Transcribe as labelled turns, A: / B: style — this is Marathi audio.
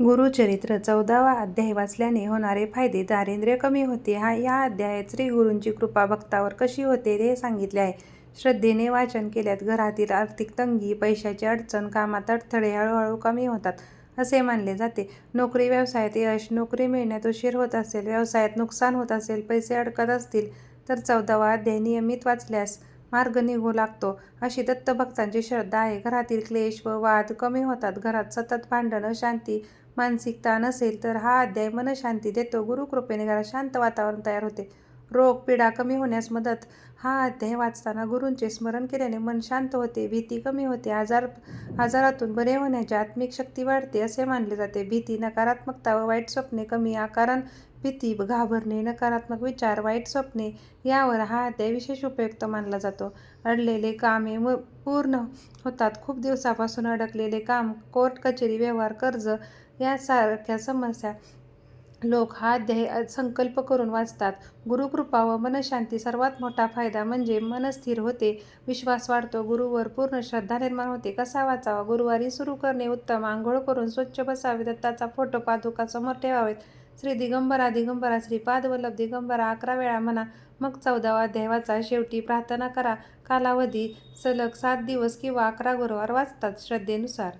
A: गुरुचरित्र 14वा अध्याय वाचल्याने होणारे फायदे. दारिद्र्य कमी होते. या अध्यायात श्री गुरूंची कृपा भक्तावर कशी होते ते सांगितले आहे. श्रद्धेने वाचन केल्यास घरातील आर्थिक तंगी, पैशाची अडचण, कामात अडथळे हळूहळू कमी होतात असे मानले जाते. नोकरी व्यवसायात यश, नोकरी मिळण्यात उशीर होत असेल, व्यवसायात नुकसान होत असेल, पैसे अडकत असतील तर 14वा अध्याय नियमित वाचल्यास मार्ग निघू लागतो अशी दत्तभक्तांची श्रद्धा आहे. घरातील क्लेश व वाद कमी होतात. घरात सतत भांडण, अशांती, मानसिक ताण असेल तर हा अध्याय मनशांती देतो. गुरुकृपेने घरात शांत वातावरण तयार होते. रोग पीडा कमी होण्यास मदत. हा अध्याय वाचताना गुरूंचे स्मरण केल्याने मन शांत होते, भीती कमी होते, आजारातून बरे होण्याची आत्मिक शक्ती वाढते असे मानले जाते. भीती, नकारात्मकता व वाईट स्वप्ने कमी. कारण भीती, घाबरणे, नकारात्मक विचार, वाईट स्वप्ने यावर हा अध्याय विशेष उपयुक्त मानला जातो. अडलेले कामे पूर्ण होतात. खूप दिवसापासून अडकलेले काम, कोर्ट कचेरी व्यवहार, कर्ज यासारख्या समस्या लोक हा अध्याय संकल्प करून वाचतात. गुरुकृपा व मनशांती. सर्वात मोठा फायदा म्हणजे मन स्थिर होते, विश्वास वाढतो, गुरुवर पूर्ण श्रद्धा निर्माण होते. कसा वाचावा? गुरुवारी सुरू करणे उत्तम. आंघोळ करून स्वच्छ बसावे. दत्ताचा फोटो पादुका समोर ठेवावेत. श्री दिगंबरा दिगंबरा श्रीपाद वल्लभ दिगंबरा 11 वेळा म्हणा. मग 14वा अध्याय वाचा. शेवटी प्रार्थना करा. कालावधी सलग 7 दिवस किंवा 11 गुरुवार वाचतात. श्रद्धेनुसार